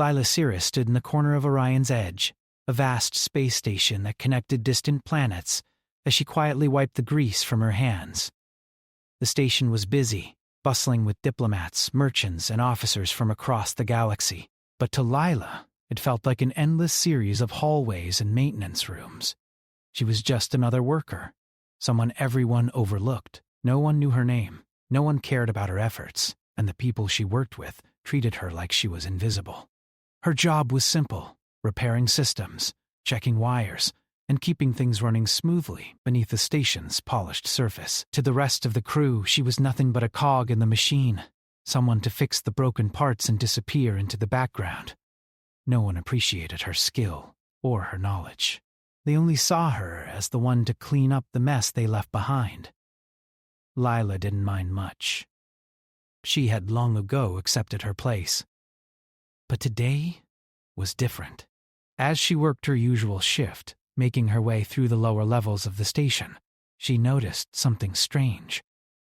Lila Cirrus stood in the corner of Orion's Edge, a vast space station that connected distant planets, as she quietly wiped the grease from her hands. The station was busy, bustling with diplomats, merchants, and officers from across the galaxy. But to Lila, it felt like an endless series of hallways and maintenance rooms. She was just another worker, someone everyone overlooked. No one knew her name, no one cared about her efforts, and the people she worked with treated her like she was invisible. Her job was simple: repairing systems, checking wires, and keeping things running smoothly beneath the station's polished surface. To the rest of the crew, she was nothing but a cog in the machine, someone to fix the broken parts and disappear into the background. No one appreciated her skill or her knowledge. They only saw her as the one to clean up the mess they left behind. Lila didn't mind much. She had long ago accepted her place. But today was different. As she worked her usual shift, making her way through the lower levels of the station, she noticed something strange.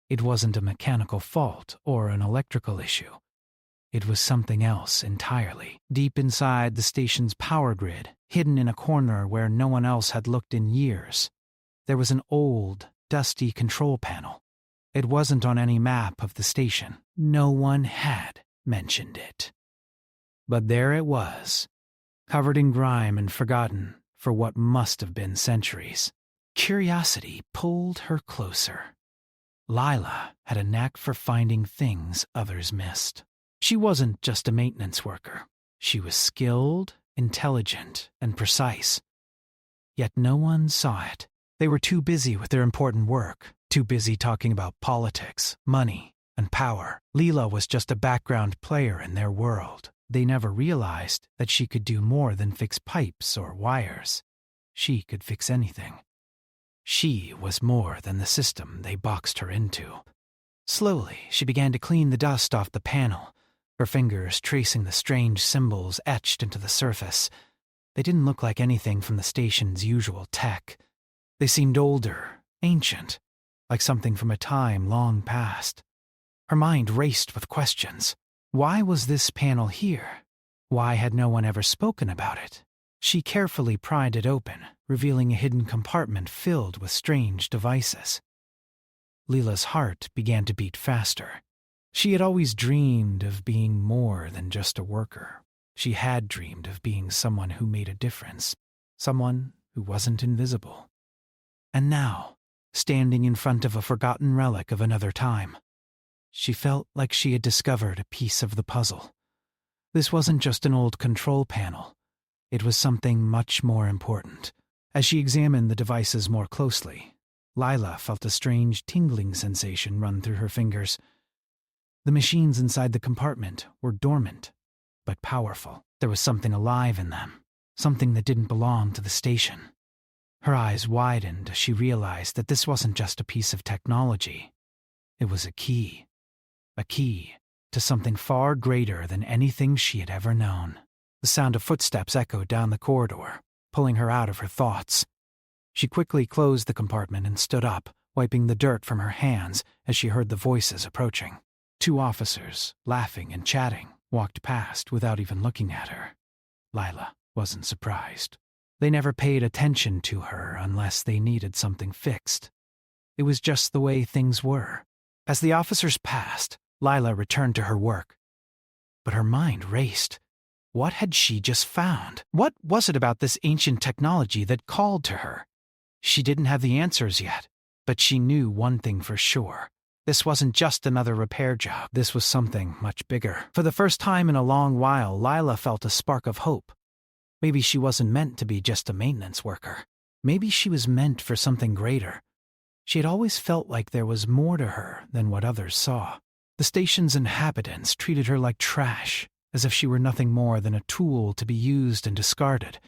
It wasn't a mechanical fault or an electrical issue. It was something else entirely. Deep inside the station's power grid, hidden in a corner where no one else had looked in years, there was an old, dusty control panel. It wasn't on any map of the station. No one had mentioned it. But there it was, covered in grime and forgotten for what must have been centuries. Curiosity pulled her closer. Lila had a knack for finding things others missed. She wasn't just a maintenance worker. She was skilled, intelligent, and precise. Yet no one saw it. They were too busy with their important work, too busy talking about politics, money, and power. Lila was just a background player in their world. They never realized that she could do more than fix pipes or wires. She could fix anything. She was more than the system they boxed her into. Slowly, she began to clean the dust off the panel, her fingers tracing the strange symbols etched into the surface. They didn't look like anything from the station's usual tech. They seemed older, ancient, like something from a time long past. Her mind raced with questions. Why was this panel here? Why had no one ever spoken about it? She carefully pried it open, revealing a hidden compartment filled with strange devices. Lila's heart began to beat faster. She had always dreamed of being more than just a worker. She had dreamed of being someone who made a difference, someone who wasn't invisible. And now, standing in front of a forgotten relic of another time, she felt like she had discovered a piece of the puzzle. This wasn't just an old control panel. It was something much more important. As she examined the devices more closely, Lila felt a strange tingling sensation run through her fingers. The machines inside the compartment were dormant, but powerful. There was something alive in them, something that didn't belong to the station. Her eyes widened as she realized that this wasn't just a piece of technology. It was a key to something far greater than anything she had ever known. The sound of footsteps echoed down the corridor, pulling her out of her thoughts. She quickly closed the compartment and stood up, wiping the dirt from her hands as she heard the voices approaching. 2 officers, laughing and chatting, walked past without even looking at her. Lila wasn't surprised. They never paid attention to her unless they needed something fixed. It was just the way things were. As the officers passed, Lila returned to her work. But her mind raced. What had she just found? What was it about this ancient technology that called to her? She didn't have the answers yet, but she knew one thing for sure. This wasn't just another repair job. This was something much bigger. For the first time in a long while, Lila felt a spark of hope. Maybe she wasn't meant to be just a maintenance worker. Maybe she was meant for something greater. She had always felt like there was more to her than what others saw. The station's inhabitants treated her like trash, as if she were nothing more than a tool to be used and discarded.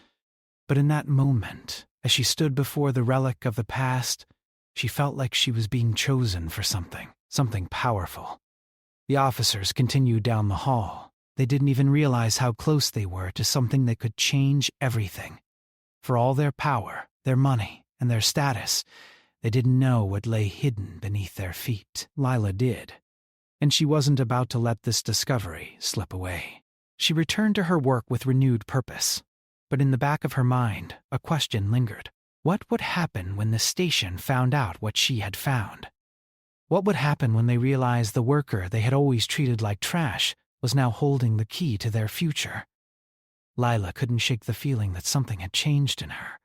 But in that moment, as she stood before the relic of the past, she felt like she was being chosen for something powerful. The officers continued down the hall. They didn't even realize how close they were to something that could change everything. For all their power, their money, and their status, they didn't know what lay hidden beneath their feet. Lila did. And she wasn't about to let this discovery slip away. She returned to her work with renewed purpose. But in the back of her mind, a question lingered. What would happen when the station found out what she had found? What would happen when they realized the worker they had always treated like trash was now holding the key to their future? Lila couldn't shake the feeling that something had changed in her.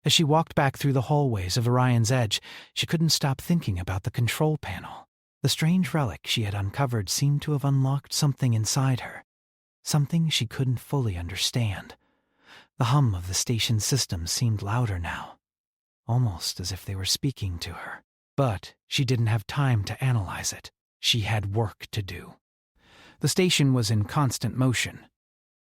As she walked back through the hallways of Orion's Edge, she couldn't stop thinking about the control panel. The strange relic she had uncovered seemed to have unlocked something inside her, something she couldn't fully understand. The hum of the station's system seemed louder now, almost as if they were speaking to her. But she didn't have time to analyze it. She had work to do. The station was in constant motion.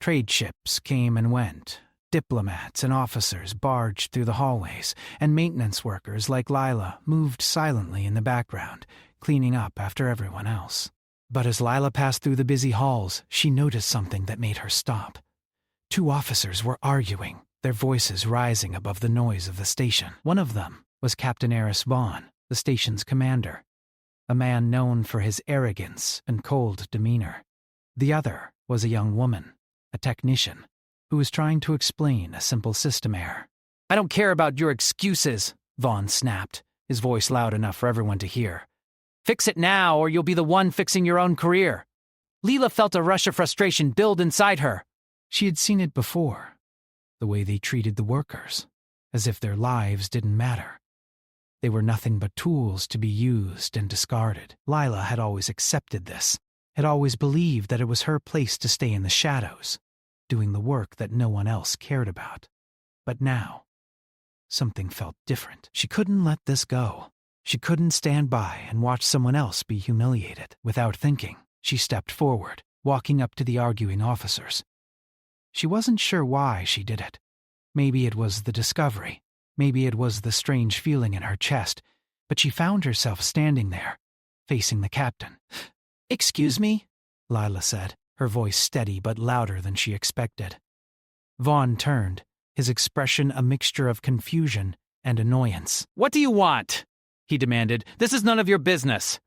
Trade ships came and went. Diplomats and officers barged through the hallways, and maintenance workers like Lila moved silently in the background, cleaning up after everyone else. But as Lila passed through the busy halls, she noticed something that made her stop. 2 officers were arguing, their voices rising above the noise of the station. One of them was Captain Eris Vaughn, the station's commander, a man known for his arrogance and cold demeanor. The other was a young woman, a technician, who was trying to explain a simple system error. "I don't care about your excuses," Vaughn snapped, his voice loud enough for everyone to hear. "Fix it now, or you'll be the one fixing your own career." Leela felt a rush of frustration build inside her. She had seen it before, the way they treated the workers, as if their lives didn't matter. They were nothing but tools to be used and discarded. Lila had always accepted this, had always believed that it was her place to stay in the shadows, doing the work that no one else cared about. But now, something felt different. She couldn't let this go. She couldn't stand by and watch someone else be humiliated. Without thinking, she stepped forward, walking up to the arguing officers. She wasn't sure why she did it. Maybe it was the discovery. Maybe it was the strange feeling in her chest. But she found herself standing there, facing the captain. "Excuse me," Lila said, her voice steady but louder than she expected. Vaughn turned, his expression a mixture of confusion and annoyance. "What do you want?" he demanded. "This is none of your business."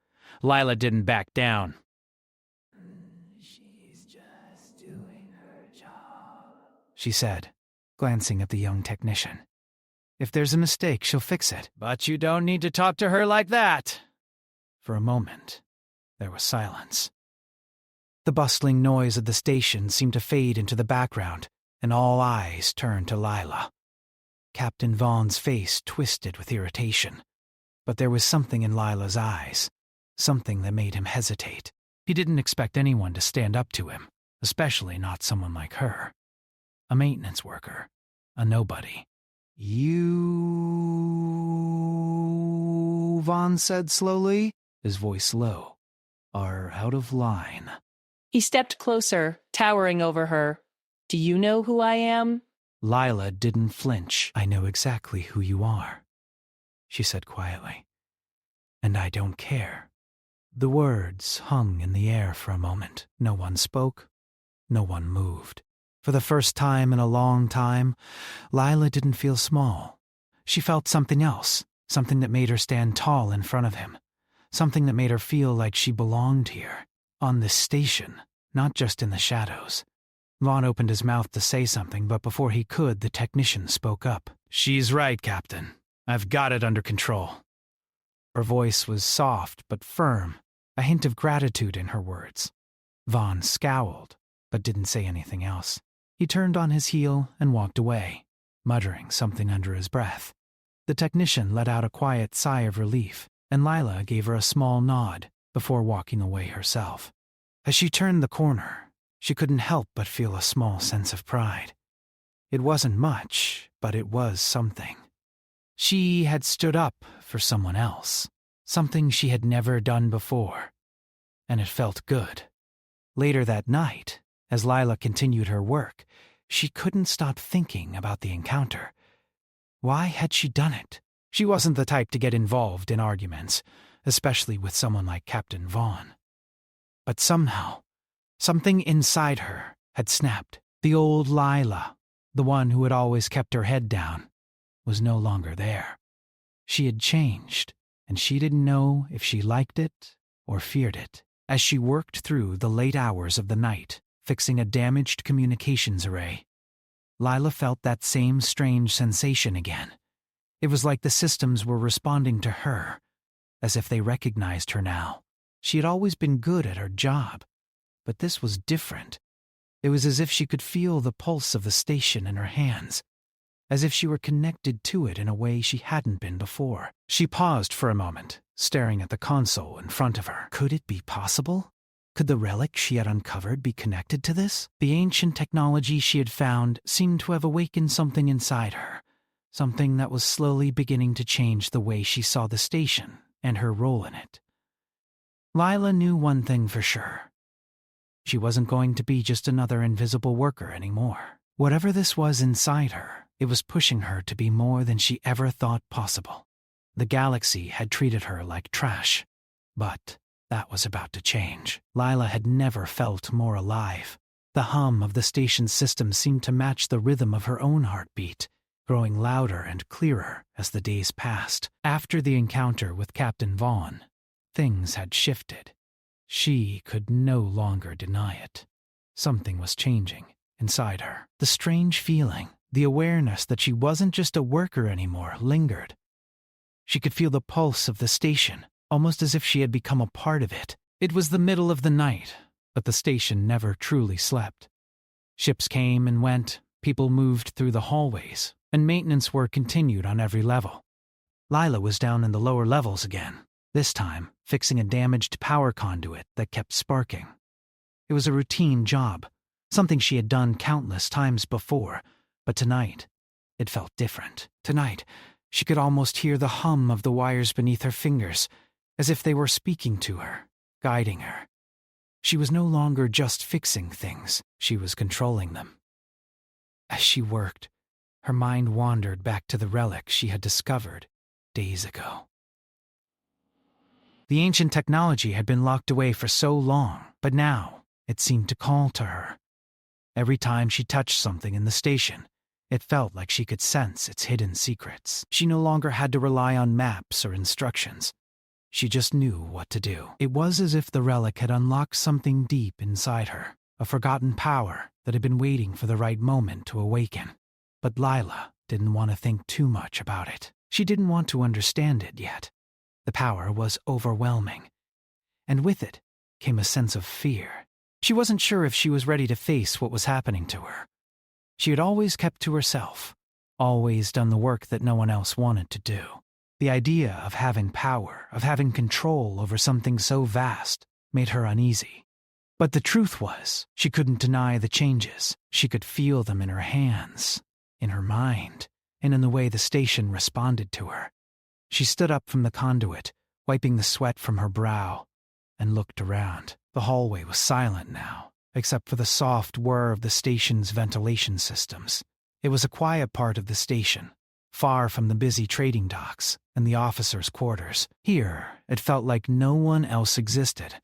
Lila didn't back down. "She's just doing her job," she said, glancing at the young technician. "If there's a mistake, she'll fix it." "But you don't need to talk to her like that." For a moment, there was silence. The bustling noise of the station seemed to fade into the background, and all eyes turned to Lila. Captain Vaughn's face twisted with irritation, but there was something in Lila's eyes, something that made him hesitate. He didn't expect anyone to stand up to him, especially not someone like her. A maintenance worker, a nobody. "You," Vaughn said slowly, his voice low, "are out of line." He stepped closer, towering over her. "Do you know who I am?" Lila didn't flinch. "I know exactly who you are," she said quietly. "And I don't care." The words hung in the air for a moment. No one spoke. No one moved. For the first time in a long time, Lila didn't feel small. She felt something else, something that made her stand tall in front of him, something that made her feel like she belonged here, on this station, not just in the shadows. Vaughn opened his mouth to say something, but before he could, the technician spoke up. "She's right, Captain. I've got it under control." Her voice was soft but firm, a hint of gratitude in her words. Vaughn scowled, but didn't say anything else. He turned on his heel and walked away, muttering something under his breath. The technician let out a quiet sigh of relief, and Lila gave her a small nod before walking away herself. As she turned the corner, she couldn't help but feel a small sense of pride. It wasn't much, but it was something. She had stood up for someone else, something she had never done before, and it felt good. Later that night, as Lila continued her work, she couldn't stop thinking about the encounter. Why had she done it? She wasn't the type to get involved in arguments, especially with someone like Captain Vaughn. But somehow, something inside her had snapped. The old Lila, the one who had always kept her head down, was no longer there. She had changed, and she didn't know if she liked it or feared it. As she worked through the late hours of the night, fixing a damaged communications array. Lila felt that same strange sensation again. It was like the systems were responding to her, as if they recognized her now. She had always been good at her job, but this was different. It was as if she could feel the pulse of the station in her hands, as if she were connected to it in a way she hadn't been before. She paused for a moment, staring at the console in front of her. Could it be possible? Could the relic she had uncovered be connected to this? The ancient technology she had found seemed to have awakened something inside her, something that was slowly beginning to change the way she saw the station and her role in it. Lila knew one thing for sure. She wasn't going to be just another invisible worker anymore. Whatever this was inside her, it was pushing her to be more than she ever thought possible. The galaxy had treated her like trash, but that was about to change. Lila had never felt more alive. The hum of the station's system seemed to match the rhythm of her own heartbeat, growing louder and clearer as the days passed. After the encounter with Captain Vaughn, things had shifted. She could no longer deny it. Something was changing inside her. The strange feeling, the awareness that she wasn't just a worker anymore, lingered. She could feel the pulse of the station, almost as if she had become a part of it. It was the middle of the night, but the station never truly slept. Ships came and went, people moved through the hallways, and maintenance work continued on every level. Lila was down in the lower levels again, this time fixing a damaged power conduit that kept sparking. It was a routine job, something she had done countless times before, but tonight, it felt different. Tonight, she could almost hear the hum of the wires beneath her fingers, as if they were speaking to her, guiding her. She was no longer just fixing things, she was controlling them. As she worked, her mind wandered back to the relic she had discovered days ago. The ancient technology had been locked away for so long, but now it seemed to call to her. Every time she touched something in the station, it felt like she could sense its hidden secrets. She no longer had to rely on maps or instructions. She just knew what to do. It was as if the relic had unlocked something deep inside her, a forgotten power that had been waiting for the right moment to awaken. But Lila didn't want to think too much about it. She didn't want to understand it yet. The power was overwhelming, and with it came a sense of fear. She wasn't sure if she was ready to face what was happening to her. She had always kept to herself, always done the work that no one else wanted to do. The idea of having power, of having control over something so vast, made her uneasy. But the truth was, she couldn't deny the changes. She could feel them in her hands, in her mind, and in the way the station responded to her. She stood up from the conduit, wiping the sweat from her brow, and looked around. The hallway was silent now, except for the soft whir of the station's ventilation systems. It was a quiet part of the station, far from the busy trading docks and the officers' quarters. Here, it felt like no one else existed,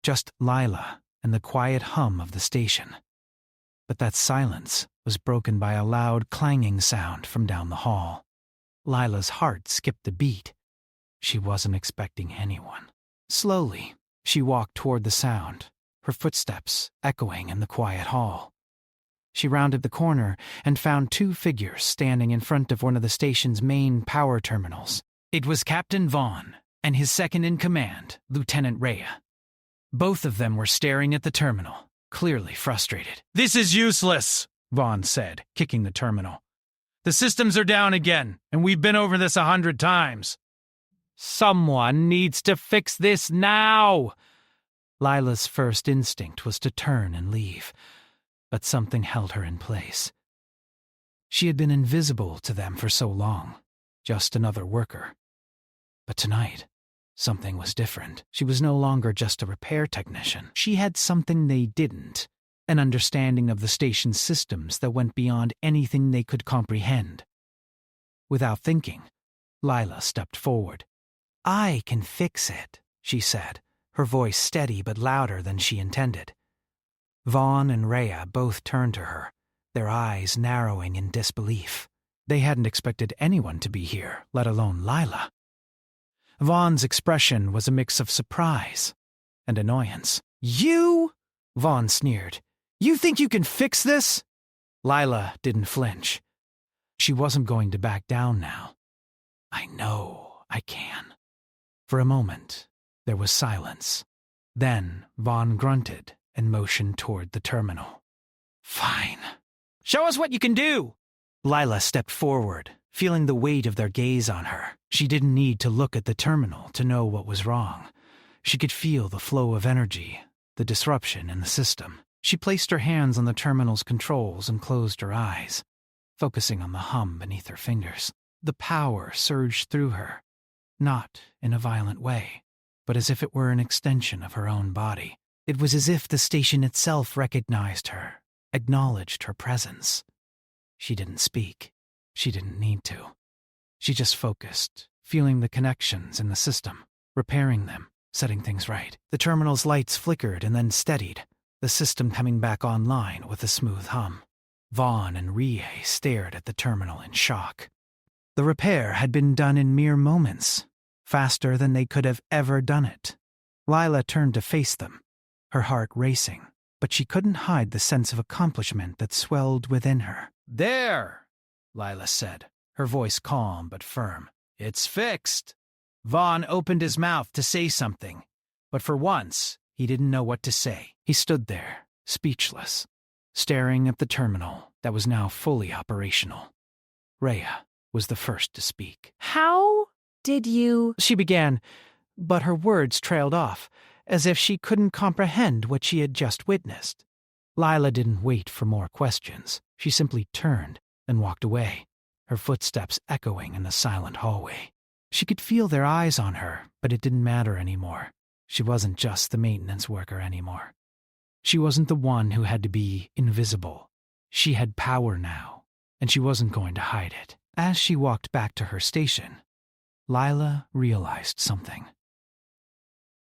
just Lila and the quiet hum of the station. But that silence was broken by a loud clanging sound from down the hall. Lila's heart skipped a beat. She wasn't expecting anyone. Slowly, she walked toward the sound, her footsteps echoing in the quiet hall. She rounded the corner and found two figures standing in front of one of the station's main power terminals. It was Captain Vaughn and his second-in-command, Lieutenant Rhea. Both of them were staring at the terminal, clearly frustrated. "This is useless," Vaughn said, kicking the terminal. "The systems are down again, and we've been over this 100 times. Someone needs to fix this now!" Lila's first instinct was to turn and leave, but something held her in place. She had been invisible to them for so long, just another worker. But tonight, something was different. She was no longer just a repair technician. She had something they didn't, an understanding of the station's systems that went beyond anything they could comprehend. Without thinking, Lila stepped forward. "I can fix it," she said, her voice steady but louder than she intended. Vaughn and Rhea both turned to her, their eyes narrowing in disbelief. They hadn't expected anyone to be here, let alone Lila. Vaughn's expression was a mix of surprise and annoyance. "You?" Vaughn sneered. You think you can fix this? Lila didn't flinch. She wasn't going to back down now. I know I can. For a moment, there was silence. Then Vaughn grunted and motioned toward the terminal. Fine. Show us what you can do! Lila stepped forward, feeling the weight of their gaze on her. She didn't need to look at the terminal to know what was wrong. She could feel the flow of energy, the disruption in the system. She placed her hands on the terminal's controls and closed her eyes, focusing on the hum beneath her fingers. The power surged through her, not in a violent way, but as if it were an extension of her own body. It was as if the station itself recognized her, acknowledged her presence. She didn't speak. She didn't need to. She just focused, feeling the connections in the system, repairing them, setting things right. The terminal's lights flickered and then steadied, the system coming back online with a smooth hum. Vaughn and Rie stared at the terminal in shock. The repair had been done in mere moments, faster than they could have ever done it. Lila turned to face them, her heart racing, but she couldn't hide the sense of accomplishment that swelled within her. There, Lila said, her voice calm but firm. It's fixed. Vaughn opened his mouth to say something, but for once, he didn't know what to say. He stood there, speechless, staring at the terminal that was now fully operational. Rhea was the first to speak. How did you... She began, but her words trailed off, as if she couldn't comprehend what she had just witnessed. Lila didn't wait for more questions. She simply turned and walked away, her footsteps echoing in the silent hallway. She could feel their eyes on her, but it didn't matter anymore. She wasn't just the maintenance worker anymore. She wasn't the one who had to be invisible. She had power now, and she wasn't going to hide it. As she walked back to her station, Lila realized something.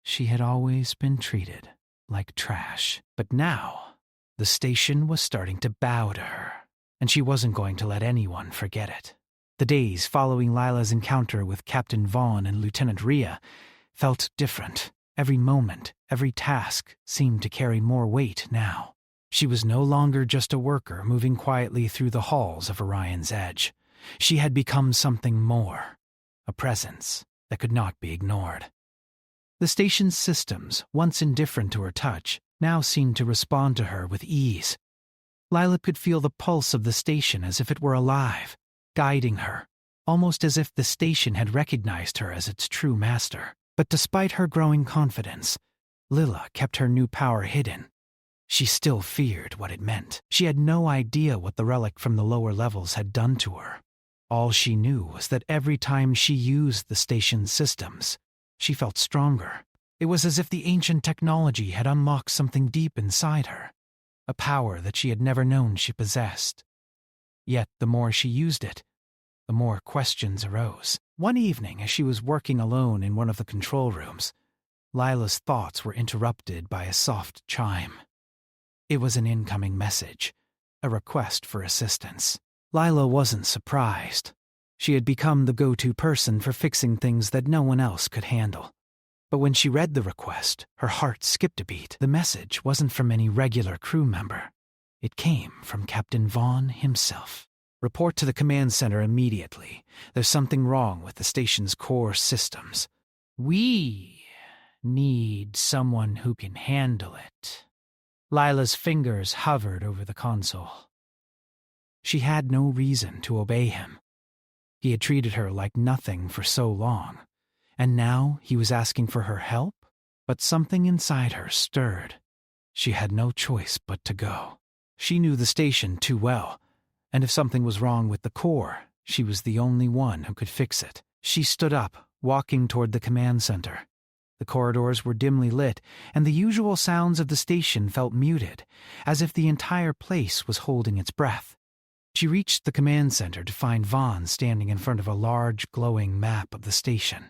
She had always been treated like trash, but now the station was starting to bow to her, and she wasn't going to let anyone forget it. The days following Lila's encounter with Captain Vaughn and Lieutenant Rhea felt different. Every moment, every task seemed to carry more weight now. She was no longer just a worker moving quietly through the halls of Orion's Edge. She had become something more, a presence that could not be ignored. The station's systems, once indifferent to her touch, now seemed to respond to her with ease. Lila could feel the pulse of the station as if it were alive, guiding her, almost as if the station had recognized her as its true master. But despite her growing confidence, Lila kept her new power hidden. She still feared what it meant. She had no idea what the relic from the lower levels had done to her. All she knew was that every time she used the station's systems, she felt stronger. It was as if the ancient technology had unlocked something deep inside her, a power that she had never known she possessed. Yet the more she used it, the more questions arose. One evening, as she was working alone in one of the control rooms, Lila's thoughts were interrupted by a soft chime. It was an incoming message, a request for assistance. Lila wasn't surprised. She had become the go-to person for fixing things that no one else could handle. But when she read the request, her heart skipped a beat. The message wasn't from any regular crew member. It came from Captain Vaughn himself. Report to the command center immediately. There's something wrong with the station's core systems. We need someone who can handle it. Lila's fingers hovered over the console. She had no reason to obey him. He had treated her like nothing for so long, and now he was asking for her help? But something inside her stirred. She had no choice but to go. She knew the station too well, and if something was wrong with the core, she was the only one who could fix it. She stood up, walking toward the command center. The corridors were dimly lit, and the usual sounds of the station felt muted, as if the entire place was holding its breath. She reached the command center to find Vaughn standing in front of a large, glowing map of the station.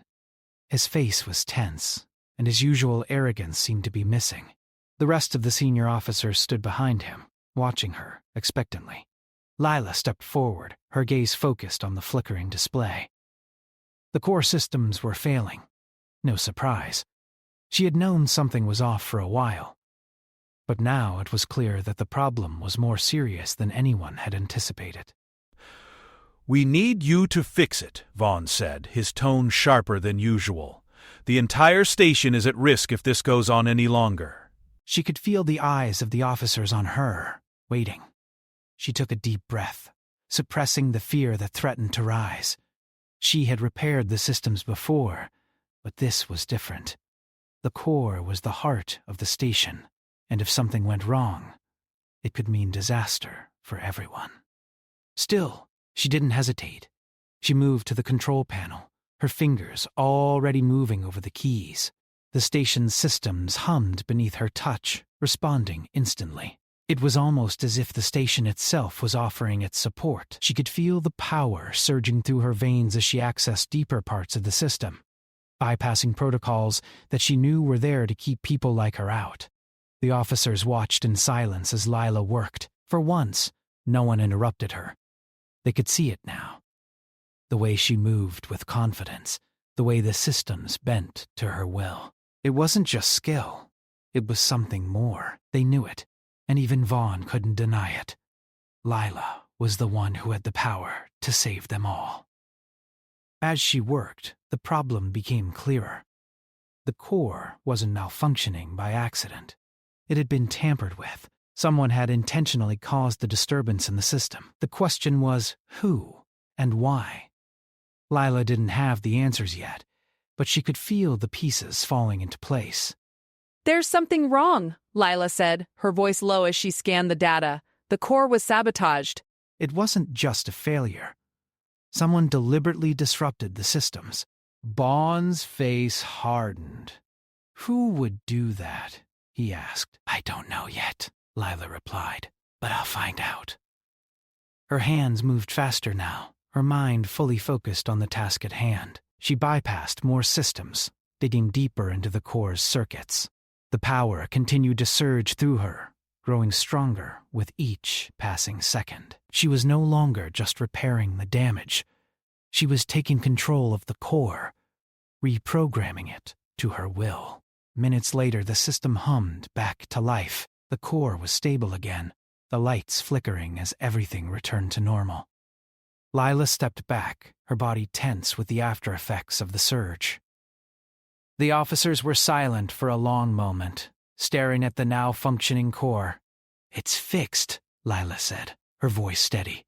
His face was tense, and his usual arrogance seemed to be missing. The rest of the senior officers stood behind him, watching her expectantly. Lila stepped forward, her gaze focused on the flickering display. The core systems were failing. No surprise. She had known something was off for a while. But now it was clear that the problem was more serious than anyone had anticipated. "We need you to fix it," Vaughn said, his tone sharper than usual. "The entire station is at risk if this goes on any longer." She could feel the eyes of the officers on her, waiting. She took a deep breath, suppressing the fear that threatened to rise. She had repaired the systems before, but this was different. The core was the heart of the station, and if something went wrong, it could mean disaster for everyone. Still, she didn't hesitate. She moved to the control panel, her fingers already moving over the keys. The station's systems hummed beneath her touch, responding instantly. It was almost as if the station itself was offering its support. She could feel the power surging through her veins as she accessed deeper parts of the system, bypassing protocols that she knew were there to keep people like her out. The officers watched in silence as Lila worked. For once, no one interrupted her. They could see it now. The way she moved with confidence, the way the systems bent to her will. It wasn't just skill. It was something more. They knew it, and even Vaughn couldn't deny it. Lila was the one who had the power to save them all. As she worked, the problem became clearer. The core wasn't malfunctioning by accident. It had been tampered with. Someone had intentionally caused the disturbance in the system. The question was who and why. Lila didn't have the answers yet, but she could feel the pieces falling into place. "There's something wrong," Lila said, her voice low as she scanned the data. The core was sabotaged. It wasn't just a failure. Someone deliberately disrupted the systems. Vaughn's face hardened. Who would do that? He asked. "I don't know yet," Lila replied, "but I'll find out." Her hands moved faster now, her mind fully focused on the task at hand. She bypassed more systems, digging deeper into the core's circuits. The power continued to surge through her, growing stronger with each passing second. She was no longer just repairing the damage. She was taking control of the core, reprogramming it to her will. Minutes later, the system hummed back to life. The core was stable again, the lights flickering as everything returned to normal. Lila stepped back, her body tense with the after effects of the surge. The officers were silent for a long moment, staring at the now functioning core. "It's fixed," Lila said, her voice steady.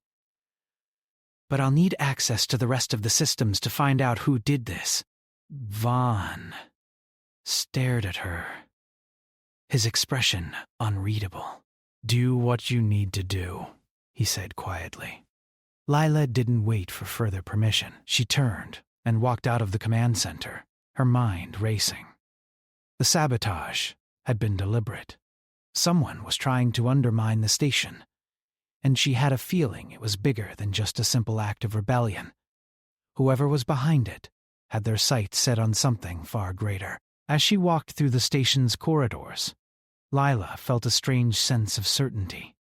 "But I'll need access to the rest of the systems to find out who did this." Vaughn stared at her, his expression unreadable. "Do what you need to do," he said quietly. Lila didn't wait for further permission. She turned and walked out of the command center, her mind racing. The sabotage had been deliberate. Someone was trying to undermine the station, and she had a feeling it was bigger than just a simple act of rebellion. Whoever was behind it had their sights set on something far greater. As she walked through the station's corridors, Lila felt a strange sense of certainty.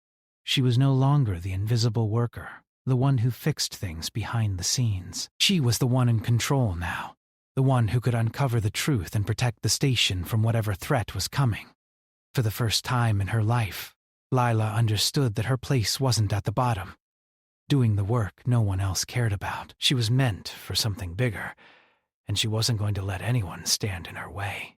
She was no longer the invisible worker, the one who fixed things behind the scenes. She was the one in control now, the one who could uncover the truth and protect the station from whatever threat was coming. For the first time in her life, Lila understood that her place wasn't at the bottom, doing the work no one else cared about. She was meant for something bigger, and she wasn't going to let anyone stand in her way.